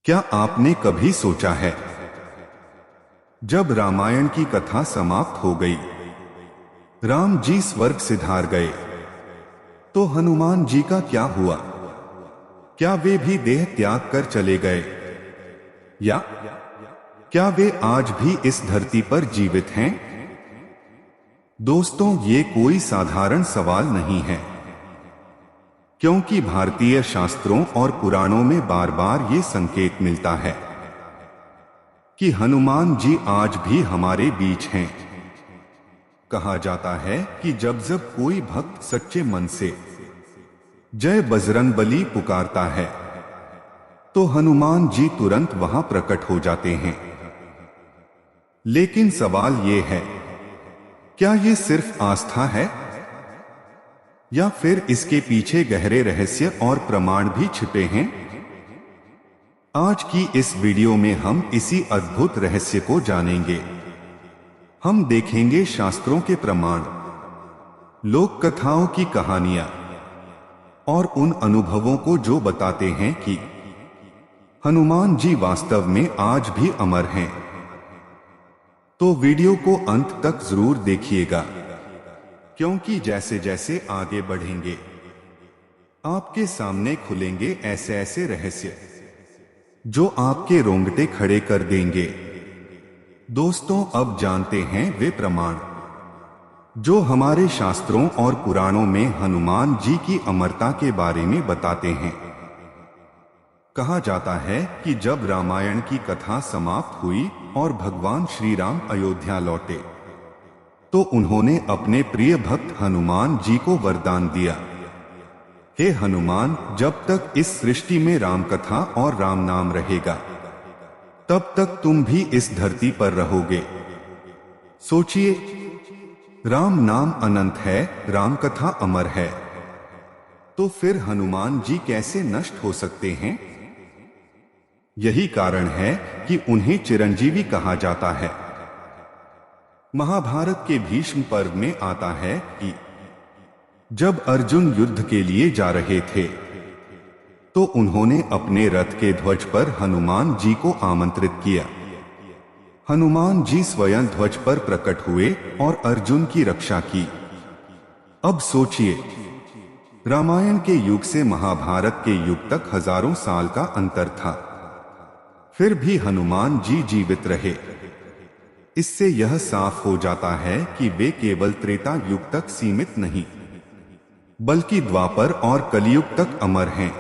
क्या आपने कभी सोचा है, जब रामायण की कथा समाप्त हो गई, राम जी स्वर्ग सिधार गए, तो हनुमान जी का क्या हुआ? क्या वे भी देह त्याग कर चले गए, या क्या वे आज भी इस धरती पर जीवित हैं? दोस्तों, ये कोई साधारण सवाल नहीं है, क्योंकि भारतीय शास्त्रों और पुराणों में बार बार ये संकेत मिलता है कि हनुमान जी आज भी हमारे बीच हैं। कहा जाता है कि जब जब कोई भक्त सच्चे मन से जय बजरंगबली पुकारता है, तो हनुमान जी तुरंत वहां प्रकट हो जाते हैं। लेकिन सवाल ये है, क्या ये सिर्फ आस्था है, या फिर इसके पीछे गहरे रहस्य और प्रमाण भी छिपे हैं? आज की इस वीडियो में हम इसी अद्भुत रहस्य को जानेंगे। हम देखेंगे शास्त्रों के प्रमाण, लोक कथाओं की कहानियां और उन अनुभवों को जो बताते हैं कि हनुमान जी वास्तव में आज भी अमर हैं। तो वीडियो को अंत तक जरूर देखिएगा, क्योंकि जैसे जैसे आगे बढ़ेंगे, आपके सामने खुलेंगे ऐसे ऐसे रहस्य जो आपके रोंगटे खड़े कर देंगे। दोस्तों, अब जानते हैं वे प्रमाण जो हमारे शास्त्रों और पुराणों में हनुमान जी की अमरता के बारे में बताते हैं। कहा जाता है कि जब रामायण की कथा समाप्त हुई और भगवान श्री राम अयोध्या लौटे, तो उन्होंने अपने प्रिय भक्त हनुमान जी को वरदान दिया, हे हनुमान, जब तक इस सृष्टि में राम कथा और राम नाम रहेगा, तब तक तुम भी इस धरती पर रहोगे। सोचिए, राम नाम अनंत है, राम कथा अमर है, तो फिर हनुमान जी कैसे नष्ट हो सकते हैं? यही कारण है कि उन्हें चिरंजीवी कहा जाता है। महाभारत के भीष्म पर्व में आता है कि जब अर्जुन युद्ध के लिए जा रहे थे, तो उन्होंने अपने रथ के ध्वज पर हनुमान जी को आमंत्रित किया। हनुमान जी स्वयं ध्वज पर प्रकट हुए और अर्जुन की रक्षा की। अब सोचिए, रामायण के युग से महाभारत के युग तक हजारों साल का अंतर था, फिर भी हनुमान जी जीवित रहे। इससे यह साफ हो जाता है कि वे केवल त्रेता युग तक सीमित नहीं, बल्कि द्वापर और कलियुग तक अमर हैं।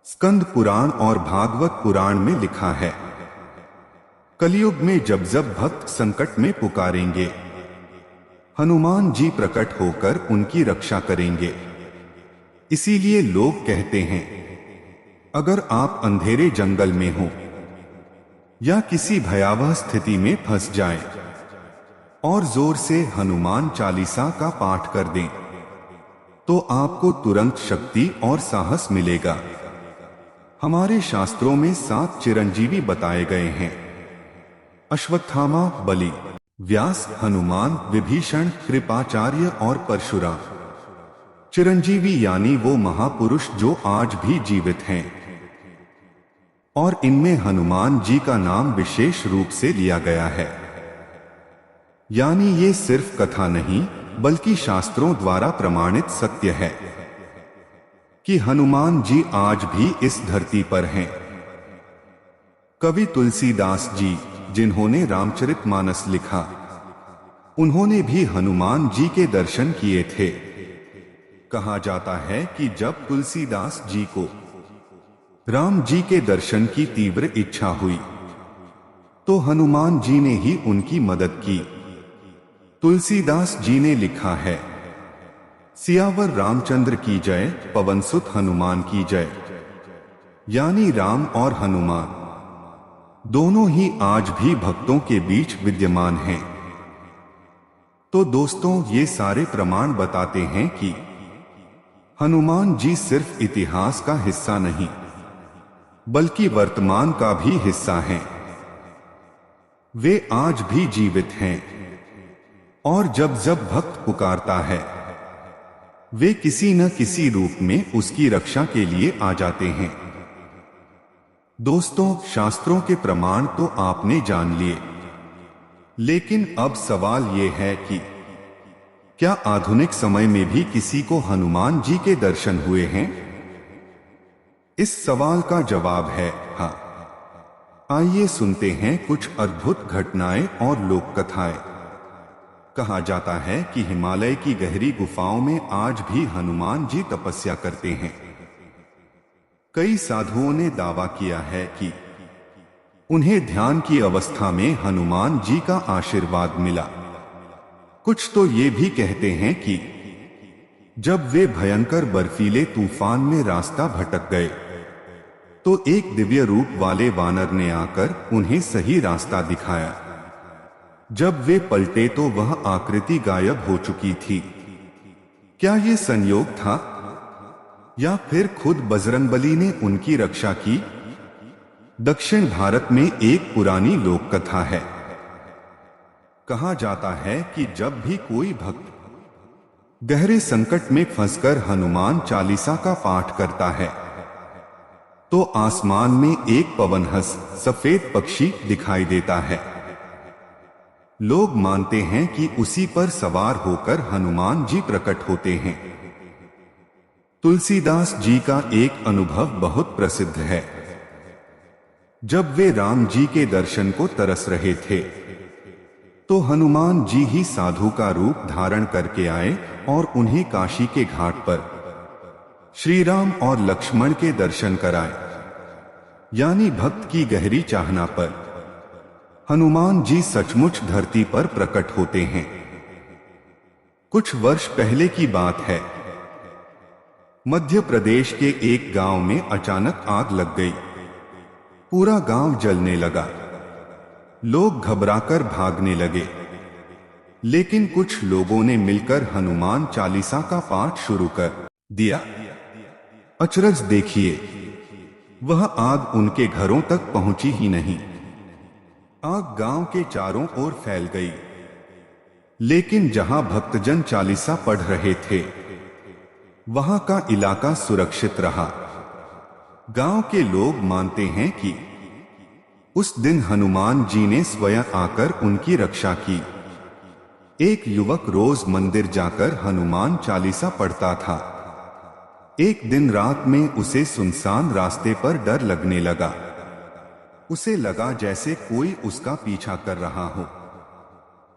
स्कंद पुराण और भागवत पुराण में लिखा है, कलियुग में जब जब भक्त संकट में पुकारेंगे, हनुमान जी प्रकट होकर उनकी रक्षा करेंगे। इसीलिए लोग कहते हैं, अगर आप अंधेरे जंगल में हो या किसी भयावह स्थिति में फंस जाएं, और जोर से हनुमान चालीसा का पाठ कर दें, तो आपको तुरंत शक्ति और साहस मिलेगा। हमारे शास्त्रों में 7 चिरंजीवी बताए गए हैं, अश्वत्थामा, बलि, व्यास, हनुमान, विभीषण, कृपाचार्य और परशुराम। चिरंजीवी यानी वो महापुरुष जो आज भी जीवित हैं, और इनमें हनुमान जी का नाम विशेष रूप से लिया गया है। यानी ये सिर्फ कथा नहीं, बल्कि शास्त्रों द्वारा प्रमाणित सत्य है कि हनुमान जी आज भी इस धरती पर हैं। कवि तुलसीदास जी, जिन्होंने रामचरितमानस लिखा, उन्होंने भी हनुमान जी के दर्शन किए थे। कहा जाता है कि जब तुलसीदास जी को राम जी के दर्शन की तीव्र इच्छा हुई, तो हनुमान जी ने ही उनकी मदद की। तुलसीदास जी ने लिखा है, सियावर रामचंद्र की जय, पवन सुत हनुमान की जय। यानी राम और हनुमान दोनों ही आज भी भक्तों के बीच विद्यमान हैं। तो दोस्तों, ये सारे प्रमाण बताते हैं कि हनुमान जी सिर्फ इतिहास का हिस्सा नहीं, बल्कि वर्तमान का भी हिस्सा हैं। वे आज भी जीवित हैं, और जब जब भक्त पुकारता है, वे किसी न किसी रूप में उसकी रक्षा के लिए आ जाते हैं। दोस्तों, शास्त्रों के प्रमाण तो आपने जान लिए, लेकिन अब सवाल ये है कि क्या आधुनिक समय में भी किसी को हनुमान जी के दर्शन हुए हैं? इस सवाल का जवाब है हाँ। आइए सुनते हैं कुछ अद्भुत घटनाएं और लोक कथाएं। कहा जाता है कि हिमालय की गहरी गुफाओं में आज भी हनुमान जी तपस्या करते हैं। कई साधुओं ने दावा किया है कि उन्हें ध्यान की अवस्था में हनुमान जी का आशीर्वाद मिला। कुछ तो ये भी कहते हैं कि जब वे भयंकर बर्फीले तूफान में रास्ता भटक गए तो एक दिव्य रूप वाले वानर ने आकर उन्हें सही रास्ता दिखाया। जब वे पलटे तो वह आकृति गायब हो चुकी थी। क्या ये संयोग था या फिर खुद बजरंगबली ने उनकी रक्षा की? दक्षिण भारत में एक पुरानी लोक कथा है। कहा जाता है कि जब भी कोई भक्त गहरे संकट में फंसकर हनुमान चालीसा का पाठ करता है तो आसमान में एक पवनहंस सफेद पक्षी दिखाई देता है। लोग मानते हैं कि उसी पर सवार होकर हनुमान जी प्रकट होते हैं। तुलसीदास जी का एक अनुभव बहुत प्रसिद्ध है। जब वे राम जी के दर्शन को तरस रहे थे तो हनुमान जी ही साधु का रूप धारण करके आए और उन्हें काशी के घाट पर श्री राम और लक्ष्मण के दर्शन कराए। यानी भक्त की गहरी चाहना पर हनुमान जी सचमुच धरती पर प्रकट होते हैं। कुछ वर्ष पहले की बात है। मध्य प्रदेश के एक गांव में अचानक आग लग गई। पूरा गांव जलने लगा। लोग घबराकर भागने लगे, लेकिन कुछ लोगों ने मिलकर हनुमान चालीसा का पाठ शुरू कर दिया। अचरज देखिए, वह आग उनके घरों तक पहुंची ही नहीं। आग गांव के चारों ओर फैल गई, लेकिन जहां भक्तजन चालीसा पढ़ रहे थे वहां का इलाका सुरक्षित रहा। गांव के लोग मानते हैं कि उस दिन हनुमान जी ने स्वयं आकर उनकी रक्षा की। एक युवक रोज मंदिर जाकर हनुमान चालीसा पढ़ता था। एक दिन रात में उसे सुनसान रास्ते पर डर लगने लगा। उसे लगा जैसे कोई उसका पीछा कर रहा हो।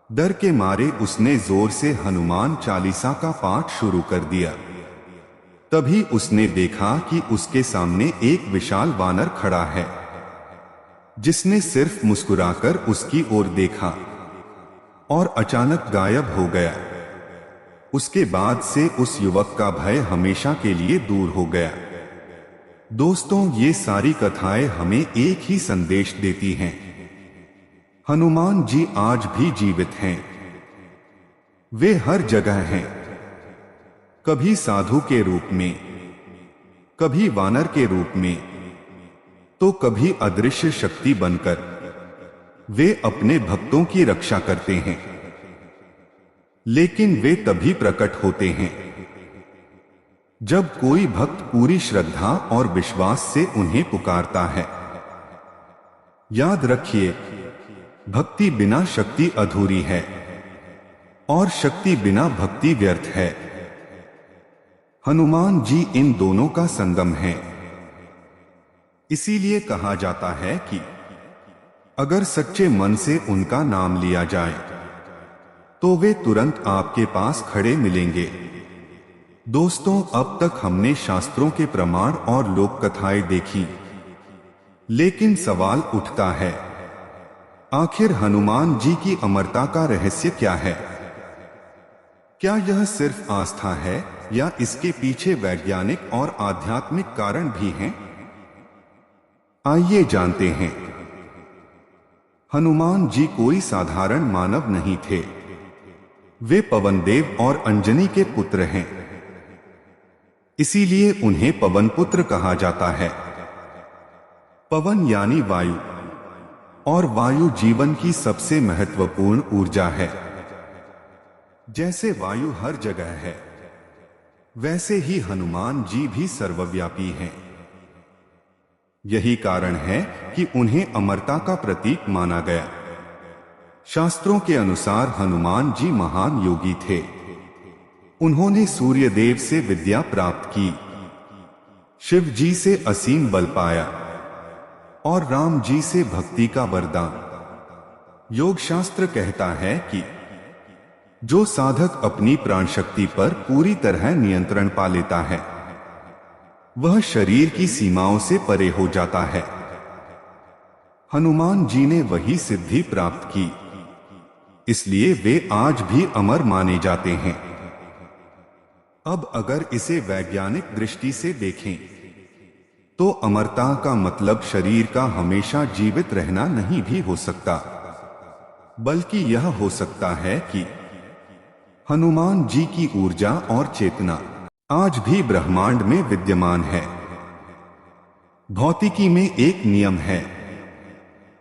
डर के मारे उसने जोर से हनुमान चालीसा का पाठ शुरू कर दिया। तभी उसने देखा कि उसके सामने एक विशाल वानर खड़ा है, जिसने सिर्फ मुस्कुराकर उसकी ओर देखा और अचानक गायब हो गया। उसके बाद से उस युवक का भय हमेशा के लिए दूर हो गया। दोस्तों, ये सारी कथाएं हमें एक ही संदेश देती हैं। हनुमान जी आज भी जीवित हैं। वे हर जगह हैं, कभी साधु के रूप में, कभी वानर के रूप में, तो कभी अदृश्य शक्ति बनकर। वे अपने भक्तों की रक्षा करते हैं, लेकिन वे तभी प्रकट होते हैं जब कोई भक्त पूरी श्रद्धा और विश्वास से उन्हें पुकारता है। याद रखिए, भक्ति बिना शक्ति अधूरी है और शक्ति बिना भक्ति व्यर्थ है। हनुमान जी इन दोनों का संगम है। इसीलिए कहा जाता है कि अगर सच्चे मन से उनका नाम लिया जाए तो वे तुरंत आपके पास खड़े मिलेंगे। दोस्तों, अब तक हमने शास्त्रों के प्रमाण और लोक कथाएं देखी, लेकिन सवाल उठता है, आखिर हनुमान जी की अमरता का रहस्य क्या है? क्या यह सिर्फ आस्था है या इसके पीछे वैज्ञानिक और आध्यात्मिक कारण भी हैं? आइए जानते हैं। हनुमान जी कोई साधारण मानव नहीं थे। वे पवनदेव और अंजनी के पुत्र हैं। इसीलिए उन्हें पवन पुत्र कहा जाता है। पवन यानी वायु, और वायु जीवन की सबसे महत्वपूर्ण ऊर्जा है। जैसे वायु हर जगह है, वैसे ही हनुमान जी भी सर्वव्यापी हैं। यही कारण है कि उन्हें अमरता का प्रतीक माना गया। शास्त्रों के अनुसार हनुमान जी महान योगी थे। उन्होंने सूर्य देव से विद्या प्राप्त की, शिव जी से असीम बल पाया और राम जी से भक्ति का वरदान। योग शास्त्र कहता है कि जो साधक अपनी प्राण शक्ति पर पूरी तरह नियंत्रण पा लेता है वह शरीर की सीमाओं से परे हो जाता है। हनुमान जी ने वही सिद्धि प्राप्त की, इसलिए वे आज भी अमर माने जाते हैं। अब अगर इसे वैज्ञानिक दृष्टि से देखें तो अमरता का मतलब शरीर का हमेशा जीवित रहना नहीं भी हो सकता, बल्कि यह हो सकता है कि हनुमान जी की ऊर्जा और चेतना आज भी ब्रह्मांड में विद्यमान है। भौतिकी में एक नियम है,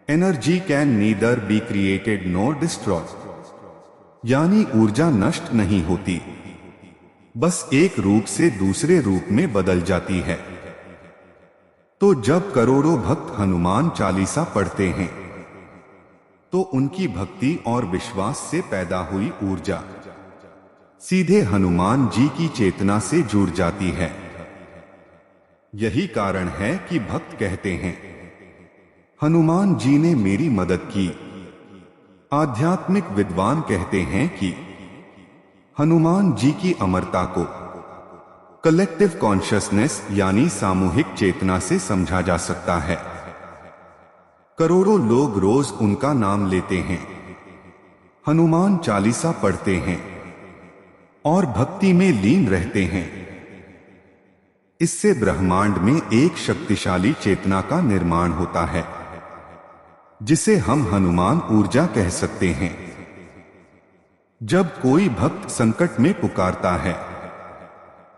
energy can neither be created nor destroy, यानी ऊर्जा नष्ट नहीं होती, बस एक रूप से दूसरे रूप में बदल जाती है। तो जब करोड़ों भक्त हनुमान चालीसा पढ़ते हैं तो उनकी भक्ति और विश्वास से पैदा हुई ऊर्जा सीधे हनुमान जी की चेतना से जुड़ जाती है। यही कारण है कि भक्त कहते हैं, हनुमान जी ने मेरी मदद की। आध्यात्मिक विद्वान कहते हैं कि हनुमान जी की अमरता को कलेक्टिव कॉन्शियसनेस यानी सामूहिक चेतना से समझा जा सकता है। करोड़ों लोग रोज उनका नाम लेते हैं, हनुमान चालीसा पढ़ते हैं और भक्ति में लीन रहते हैं। इससे ब्रह्मांड में एक शक्तिशाली चेतना का निर्माण होता है, जिसे हम हनुमान ऊर्जा कह सकते हैं। जब कोई भक्त संकट में पुकारता है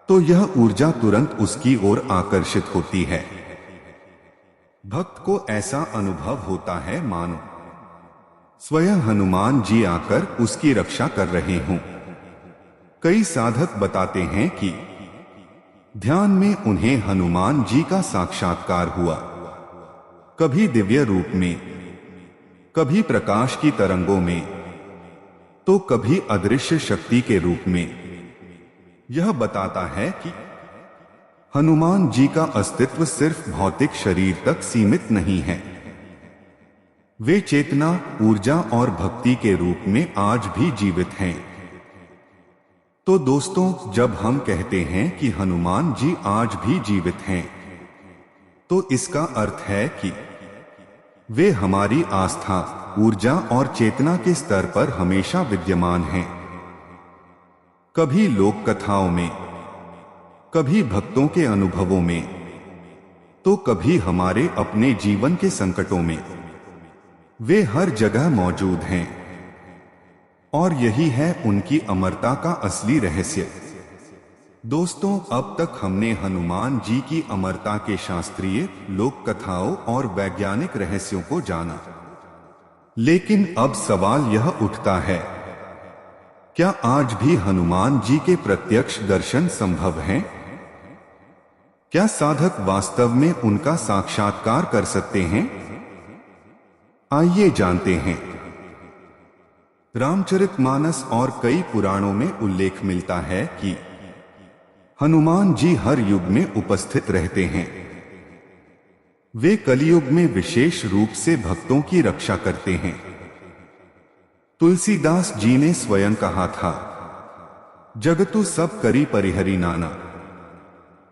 तो यह ऊर्जा तुरंत उसकी ओर आकर्षित होती है। भक्त को ऐसा अनुभव होता है मानो स्वयं हनुमान जी आकर उसकी रक्षा कर रहे हों। कई साधक बताते हैं कि ध्यान में उन्हें हनुमान जी का साक्षात्कार हुआ, कभी दिव्य रूप में, कभी प्रकाश की तरंगों में, तो कभी अदृश्य शक्ति के रूप में। यह बताता है कि हनुमान जी का अस्तित्व सिर्फ भौतिक शरीर तक सीमित नहीं है, वे चेतना, ऊर्जा और भक्ति के रूप में आज भी जीवित हैं। तो दोस्तों, जब हम कहते हैं कि हनुमान जी आज भी जीवित हैं, तो इसका अर्थ है कि वे हमारी आस्था, ऊर्जा और चेतना के स्तर पर हमेशा विद्यमान हैं। कभी लोक कथाओं में, कभी भक्तों के अनुभवों में, तो कभी हमारे अपने जीवन के संकटों में, वे हर जगह मौजूद हैं। और यही है उनकी अमरता का असली रहस्य। दोस्तों, अब तक हमने हनुमान जी की अमरता के शास्त्रीय, लोक कथाओं और वैज्ञानिक रहस्यों को जाना। लेकिन अब सवाल यह उठता है, क्या आज भी हनुमान जी के प्रत्यक्ष दर्शन संभव हैं? क्या साधक वास्तव में उनका साक्षात्कार कर सकते हैं? आइए जानते हैं। रामचरितमानस और कई पुराणों में उल्लेख मिलता है कि हनुमान जी हर युग में उपस्थित रहते हैं। वे कलियुग में विशेष रूप से भक्तों की रक्षा करते हैं। तुलसीदास जी ने स्वयं कहा था, जगतु सब करी परिहरी नाना,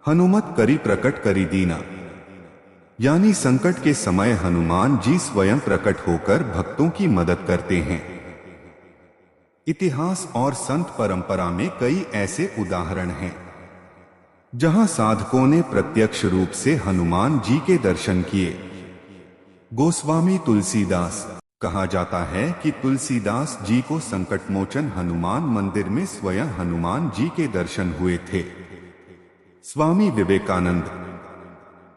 हनुमत करी प्रकट करी दीना। यानी संकट के समय हनुमान जी स्वयं प्रकट होकर भक्तों की मदद करते हैं। इतिहास और संत परंपरा में कई ऐसे उदाहरण हैं जहां साधकों ने प्रत्यक्ष रूप से हनुमान जी के दर्शन किए। गोस्वामी तुलसीदास, कहा जाता है कि तुलसीदास जी को संकटमोचन हनुमान मंदिर में स्वयं हनुमान जी के दर्शन हुए थे। स्वामी विवेकानंद,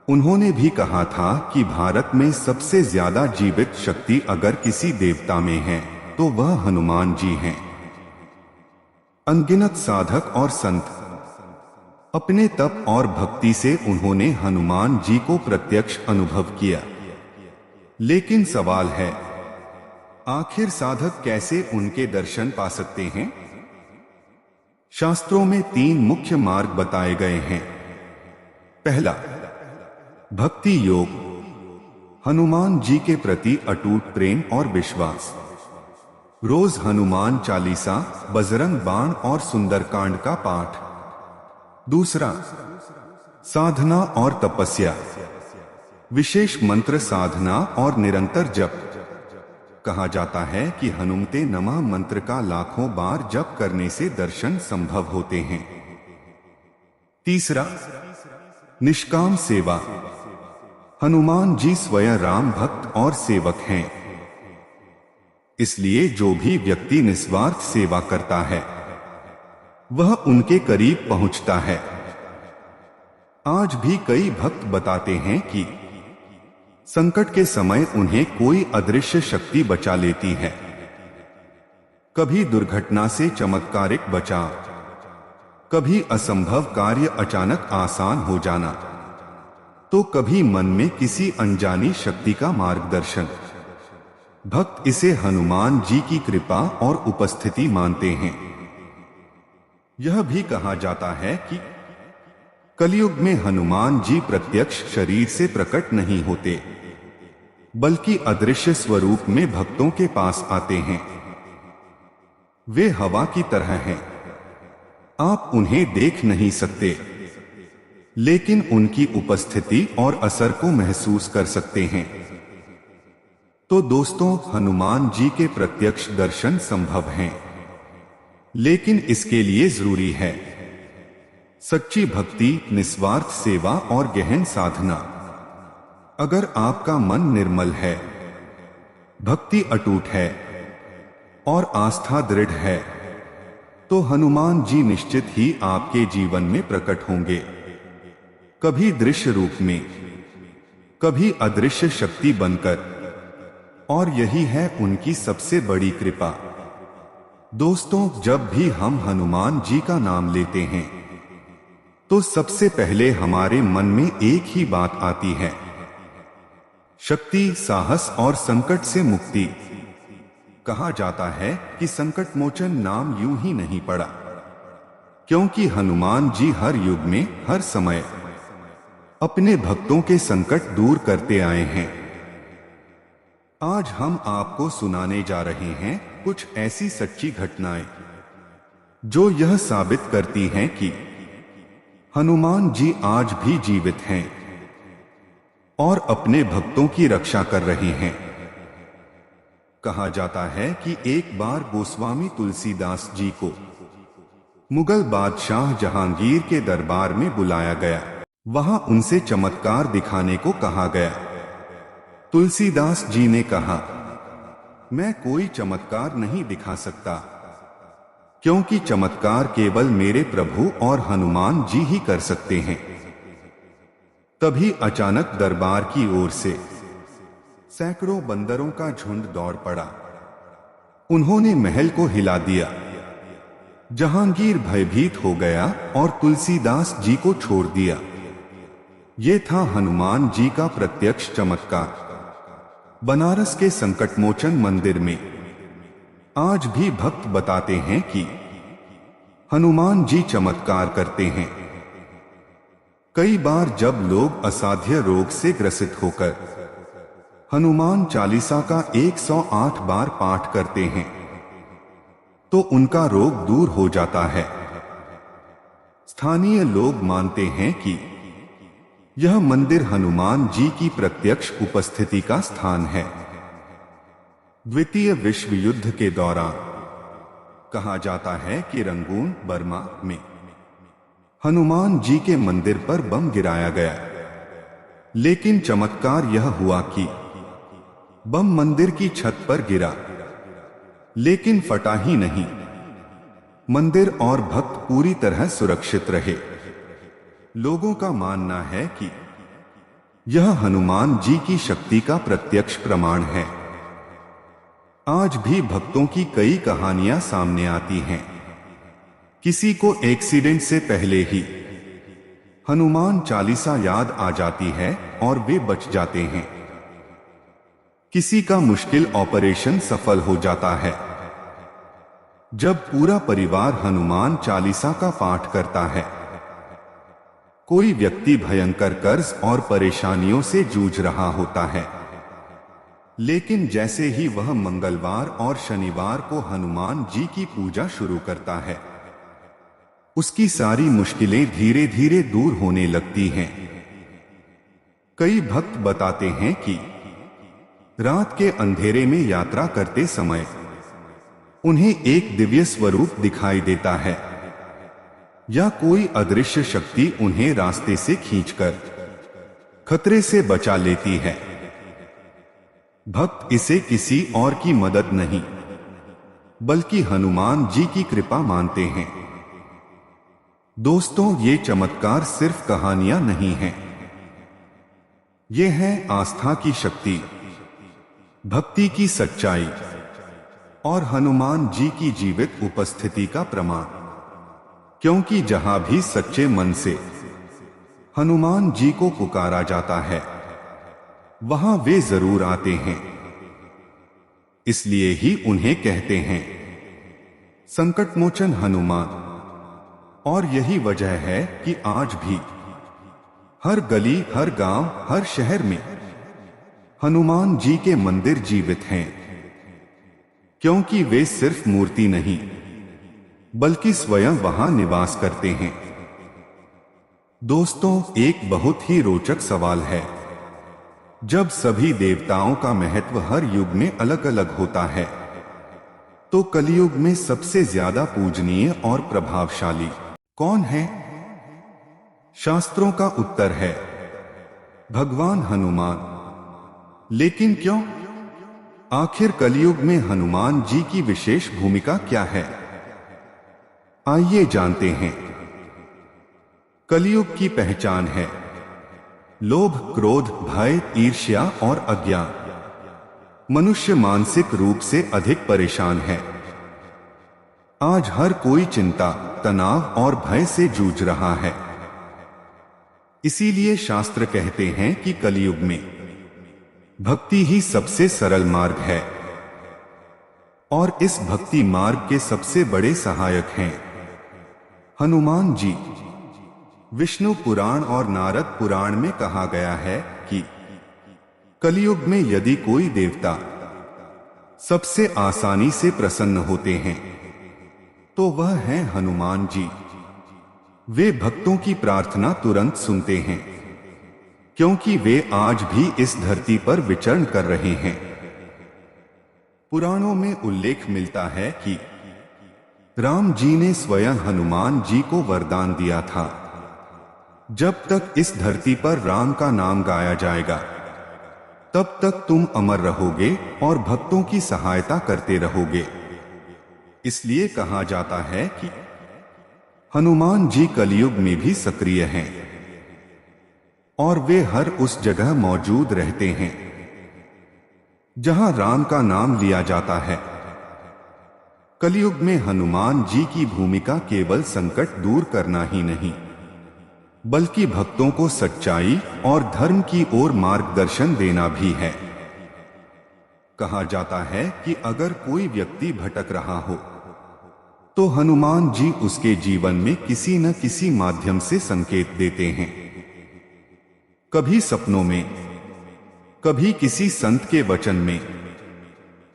उन्होंने भी कहा था कि भारत में सबसे ज्यादा जीवित शक्ति अगर किसी देवता में है तो वह हनुमान जी हैं। अनगिनत साधक और संत अपने तप और भक्ति से उन्होंने हनुमान जी को प्रत्यक्ष अनुभव किया। लेकिन सवाल है, आखिर साधक कैसे उनके दर्शन पा सकते हैं? शास्त्रों में 3 मुख्य मार्ग बताए गए हैं। पहला, भक्ति योग, हनुमान जी के प्रति अटूट प्रेम और विश्वास। रोज हनुमान चालीसा, बजरंग बाण और सुंदरकांड का पाठ। दूसरा, साधना और तपस्या, विशेष मंत्र साधना और निरंतर जप। कहा जाता है कि हनुमते नमः मंत्र का लाखों बार जप करने से दर्शन संभव होते हैं। तीसरा, निष्काम सेवा, हनुमान जी स्वयं राम भक्त और सेवक हैं। इसलिए जो भी व्यक्ति निस्वार्थ सेवा करता है वह उनके करीब पहुंचता है। आज भी कई भक्त बताते हैं कि संकट के समय उन्हें कोई अदृश्य शक्ति बचा लेती है। कभी दुर्घटना से चमत्कारिक बचाव, कभी असंभव कार्य अचानक आसान हो जाना, तो कभी मन में किसी अनजानी शक्ति का मार्गदर्शन। भक्त इसे हनुमान जी की कृपा और उपस्थिति मानते हैं। यह भी कहा जाता है कि कलयुग में हनुमान जी प्रत्यक्ष शरीर से प्रकट नहीं होते, बल्कि अदृश्य स्वरूप में भक्तों के पास आते हैं। वे हवा की तरह हैं। आप उन्हें देख नहीं सकते, लेकिन उनकी उपस्थिति और असर को महसूस कर सकते हैं। तो दोस्तों, हनुमान जी के प्रत्यक्ष दर्शन संभव हैं, लेकिन इसके लिए जरूरी है सच्ची भक्ति, निस्वार्थ सेवा और गहन साधना। अगर आपका मन निर्मल है, भक्ति अटूट है और आस्था दृढ़ है, तो हनुमान जी निश्चित ही आपके जीवन में प्रकट होंगे। कभी दृश्य रूप में, कभी अदृश्य शक्ति बनकर, और यही है उनकी सबसे बड़ी कृपा। दोस्तों, जब भी हम हनुमान जी का नाम लेते हैं तो सबसे पहले हमारे मन में एक ही बात आती है, शक्ति, साहस और संकट से मुक्ति। कहा जाता है कि संकट मोचन नाम यूं ही नहीं पड़ा, क्योंकि हनुमान जी हर युग में, हर समय अपने भक्तों के संकट दूर करते आए हैं। आज हम आपको सुनाने जा रहे हैं कुछ ऐसी सच्ची घटनाएं जो यह साबित करती हैं कि हनुमान जी आज भी जीवित हैं और अपने भक्तों की रक्षा कर रहे हैं। कहा जाता है कि एक बार गोस्वामी तुलसीदास जी को मुगल बादशाह जहांगीर के दरबार में बुलाया गया। वहां उनसे चमत्कार दिखाने को कहा गया। तुलसीदास जी ने कहा, मैं कोई चमत्कार नहीं दिखा सकता, क्योंकि चमत्कार केवल मेरे प्रभु और हनुमान जी ही कर सकते हैं। तभी अचानक दरबार की ओर से सैकड़ों बंदरों का झुंड दौड़ पड़ा। उन्होंने महल को हिला दिया। जहांगीर भयभीत हो गया और तुलसीदास जी को छोड़ दिया। ये था हनुमान जी का प्रत्यक्ष चमत्कार। बनारस के संकटमोचन मंदिर में आज भी भक्त बताते हैं कि हनुमान जी चमत्कार करते हैं। कई बार जब लोग असाध्य रोग से ग्रसित होकर हनुमान चालीसा का 108 बार पाठ करते हैं तो उनका रोग दूर हो जाता है। स्थानीय लोग मानते हैं कि यह मंदिर हनुमान जी की प्रत्यक्ष उपस्थिति का स्थान है। द्वितीय विश्व युद्ध के दौरान कहा जाता है कि रंगून, बर्मा में हनुमान जी के मंदिर पर बम गिराया गया, लेकिन चमत्कार यह हुआ कि बम मंदिर की छत पर गिरा, लेकिन फटा ही नहीं। मंदिर और भक्त पूरी तरह सुरक्षित रहे। लोगों का मानना है कि यह हनुमान जी की शक्ति का प्रत्यक्ष प्रमाण है। आज भी भक्तों की कई कहानियां सामने आती हैं। किसी को एक्सीडेंट से पहले ही हनुमान चालीसा याद आ जाती है और वे बच जाते हैं। किसी का मुश्किल ऑपरेशन सफल हो जाता है। जब पूरा परिवार हनुमान चालीसा का पाठ करता है। कोई व्यक्ति भयंकर कर्ज और परेशानियों से जूझ रहा होता है, लेकिन जैसे ही वह मंगलवार और शनिवार को हनुमान जी की पूजा शुरू करता है, उसकी सारी मुश्किलें धीरे धीरे दूर होने लगती हैं। कई भक्त बताते हैं कि रात के अंधेरे में यात्रा करते समय उन्हें एक दिव्य स्वरूप दिखाई देता है, या कोई अदृश्य शक्ति उन्हें रास्ते से खींचकर खतरे से बचा लेती है। भक्त इसे किसी और की मदद नहीं, बल्कि हनुमान जी की कृपा मानते हैं। दोस्तों, ये चमत्कार सिर्फ कहानियां नहीं हैं, ये है आस्था की शक्ति, भक्ति की सच्चाई और हनुमान जी की जीवित उपस्थिति का प्रमाण। क्योंकि जहां भी सच्चे मन से हनुमान जी को पुकारा जाता है, वहां वे जरूर आते हैं। इसलिए ही उन्हें कहते हैं संकटमोचन हनुमान। और यही वजह है कि आज भी हर गली, हर गांव, हर शहर में हनुमान जी के मंदिर जीवित हैं, क्योंकि वे सिर्फ मूर्ति नहीं, बल्कि स्वयं वहां निवास करते हैं। दोस्तों, एक बहुत ही रोचक सवाल है। जब सभी देवताओं का महत्व हर युग में अलग अलग होता है, तो कलियुग में सबसे ज्यादा पूजनीय और प्रभावशाली कौन है? शास्त्रों का उत्तर है भगवान हनुमान। लेकिन क्यों? आखिर कलियुग में हनुमान जी की विशेष भूमिका क्या है? आइए जानते हैं। कलियुग की पहचान है लोभ, क्रोध, भय, ईर्ष्या और अज्ञान। मनुष्य मानसिक रूप से अधिक परेशान है। आज हर कोई चिंता, तनाव और भय से जूझ रहा है। इसीलिए शास्त्र कहते हैं कि कलियुग में भक्ति ही सबसे सरल मार्ग है, और इस भक्ति मार्ग के सबसे बड़े सहायक हैं हनुमान जी। विष्णु पुराण और नारद पुराण में कहा गया है कि कलियुग में यदि कोई देवता सबसे आसानी से प्रसन्न होते हैं, तो वह है हनुमान जी। वे भक्तों की प्रार्थना तुरंत सुनते हैं, क्योंकि वे आज भी इस धरती पर विचरण कर रहे हैं। पुराणों में उल्लेख मिलता है कि राम जी ने स्वयं हनुमान जी को वरदान दिया था, जब तक इस धरती पर राम का नाम गाया जाएगा, तब तक तुम अमर रहोगे और भक्तों की सहायता करते रहोगे। इसलिए कहा जाता है कि हनुमान जी कलियुग में भी सक्रिय हैं, और वे हर उस जगह मौजूद रहते हैं जहां राम का नाम लिया जाता है। कलियुग में हनुमान जी की भूमिका केवल संकट दूर करना ही नहीं, बल्कि भक्तों को सच्चाई और धर्म की ओर मार्गदर्शन देना भी है। कहा जाता है कि अगर कोई व्यक्ति भटक रहा हो, तो हनुमान जी उसके जीवन में किसी न किसी माध्यम से संकेत देते हैं। कभी सपनों में, कभी किसी संत के वचन में,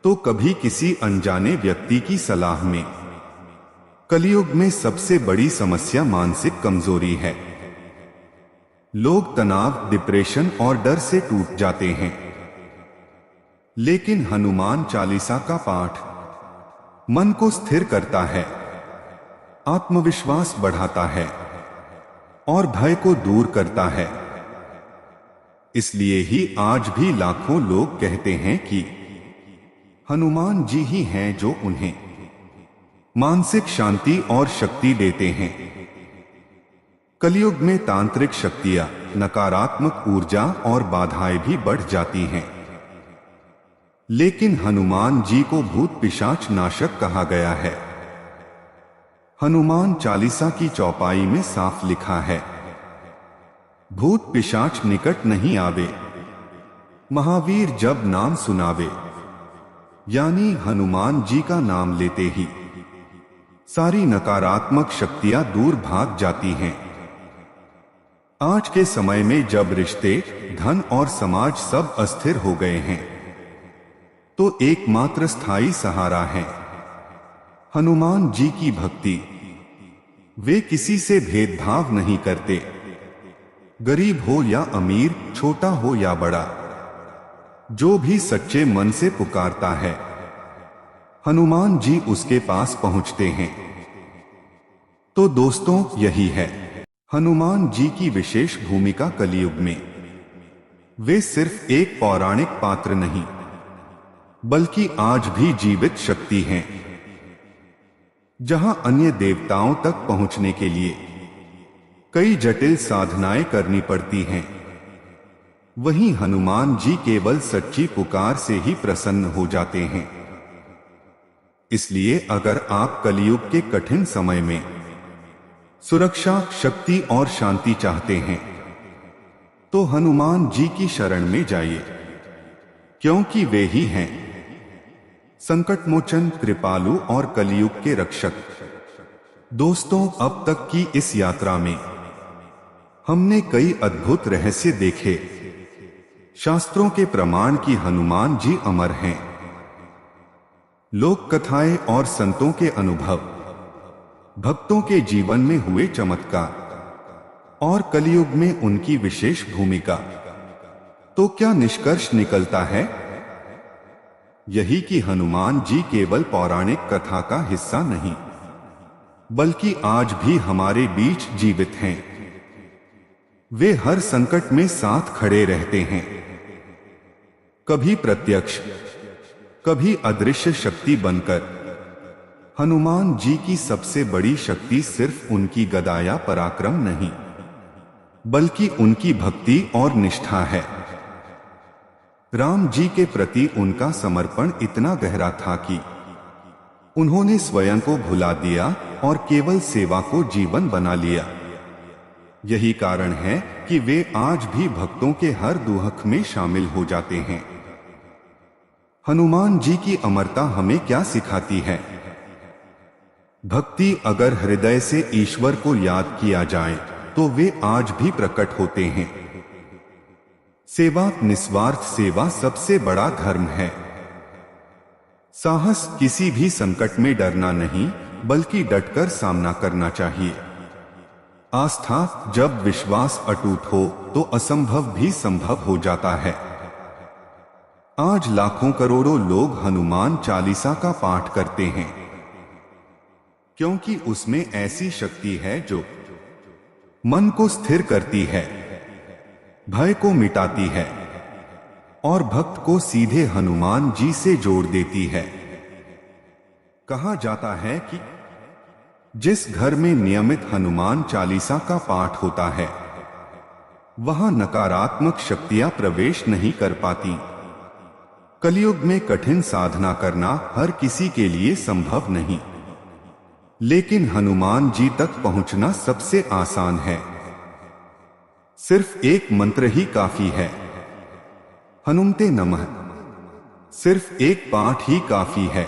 तो कभी किसी अनजाने व्यक्ति की सलाह में। कलियुग में सबसे बड़ी समस्या मानसिक कमजोरी है। लोग तनाव, डिप्रेशन और डर से टूट जाते हैं। लेकिन हनुमान चालीसा का पाठ मन को स्थिर करता है, आत्मविश्वास बढ़ाता है और भय को दूर करता है। इसलिए ही आज भी लाखों लोग कहते हैं कि हनुमान जी ही हैं जो उन्हें मानसिक शांति और शक्ति देते हैं। कलियुग में तांत्रिक शक्तियां, नकारात्मक ऊर्जा और बाधाएं भी बढ़ जाती हैं, लेकिन हनुमान जी को भूत पिशाच नाशक कहा गया है। हनुमान चालीसा की चौपाई में साफ लिखा है, भूत पिशाच निकट नहीं आवे, महावीर जब नाम सुनावे। यानी हनुमान जी का नाम लेते ही सारी नकारात्मक शक्तियां दूर भाग जाती हैं। आज के समय में जब रिश्ते, धन और समाज सब अस्थिर हो गए हैं, तो एकमात्र स्थायी सहारा है हनुमान जी की भक्ति। वे किसी से भेदभाव नहीं करते, गरीब हो या अमीर, छोटा हो या बड़ा, जो भी सच्चे मन से पुकारता है हनुमान जी उसके पास पहुंचते हैं। तो दोस्तों, यही है हनुमान जी की विशेष भूमिका कलियुग में। वे सिर्फ एक पौराणिक पात्र नहीं, बल्कि आज भी जीवित शक्ति हैं। जहां अन्य देवताओं तक पहुंचने के लिए कई जटिल साधनाएं करनी पड़ती हैं, वहीं हनुमान जी केवल सच्ची पुकार से ही प्रसन्न हो जाते हैं। इसलिए अगर आप कलियुग के कठिन समय में सुरक्षा, शक्ति और शांति चाहते हैं, तो हनुमान जी की शरण में जाइए, क्योंकि वे ही हैं संकट मोचन, कृपालु और कलियुग के रक्षक। दोस्तों, अब तक की इस यात्रा में हमने कई अद्भुत रहस्य देखे। शास्त्रों के प्रमाण की हनुमान जी अमर हैं। लोक कथाएं और संतों के अनुभव, भक्तों के जीवन में हुए चमत्कार और कलियुग में उनकी विशेष भूमिका। तो क्या निष्कर्ष निकलता है? यही कि हनुमान जी केवल पौराणिक कथा का हिस्सा नहीं, बल्कि आज भी हमारे बीच जीवित हैं। वे हर संकट में साथ खड़े रहते हैं, कभी प्रत्यक्ष, कभी अदृश्य शक्ति बनकर। हनुमान जी की सबसे बड़ी शक्ति सिर्फ उनकी गदा या पराक्रम नहीं, बल्कि उनकी भक्ति और निष्ठा है। राम जी के प्रति उनका समर्पण इतना गहरा था कि उन्होंने स्वयं को भुला दिया और केवल सेवा को जीवन बना लिया। यही कारण है कि वे आज भी भक्तों के हर दुख में शामिल हो जाते हैं। हनुमान जी की अमरता हमें क्या सिखाती है? भक्ति अगर हृदय से ईश्वर को याद किया जाए तो वे आज भी प्रकट होते हैं। सेवा, निस्वार्थ सेवा सबसे बड़ा धर्म है। साहस, किसी भी संकट में डरना नहीं, बल्कि डटकर सामना करना चाहिए। आस्था, जब विश्वास अटूट हो तो असंभव भी संभव हो जाता है। आज लाखों करोड़ों लोग हनुमान चालीसा का पाठ करते हैं, क्योंकि उसमें ऐसी शक्ति है जो मन को स्थिर करती है, भय को मिटाती है और भक्त को सीधे हनुमान जी से जोड़ देती है। कहा जाता है कि जिस घर में नियमित हनुमान चालीसा का पाठ होता है, वहां नकारात्मक शक्तियां प्रवेश नहीं कर पाती। कलियुग में कठिन साधना करना हर किसी के लिए संभव नहीं, लेकिन हनुमान जी तक पहुंचना सबसे आसान है। सिर्फ एक मंत्र ही काफी है, हनुमते नमः। सिर्फ एक पाठ ही काफी है,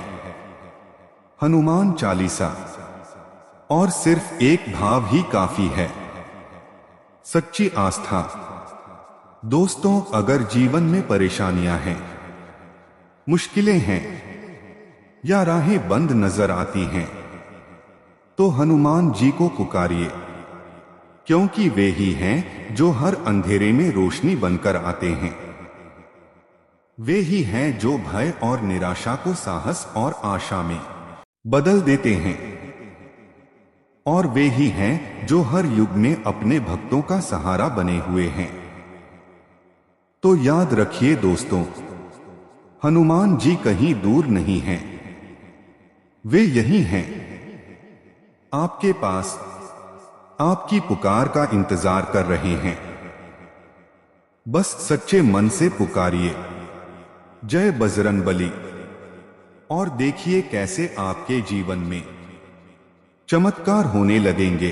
हनुमान चालीसा। और सिर्फ एक भाव ही काफी है, सच्ची आस्था। दोस्तों, अगर जीवन में परेशानियां हैं, मुश्किलें हैं या राहें बंद नजर आती हैं, तो हनुमान जी को पुकारिए, क्योंकि वे ही हैं जो हर अंधेरे में रोशनी बनकर आते हैं। वे ही हैं जो भय और निराशा को साहस और आशा में बदल देते हैं। और वे ही हैं जो हर युग में अपने भक्तों का सहारा बने हुए हैं। तो याद रखिए दोस्तों, हनुमान जी कहीं दूर नहीं हैं, वे यही हैं, आपके पास, आपकी पुकार का इंतजार कर रहे हैं। बस सच्चे मन से पुकारिए, जय बजरंगबली, और देखिए कैसे आपके जीवन में चमत्कार होने लगेंगे।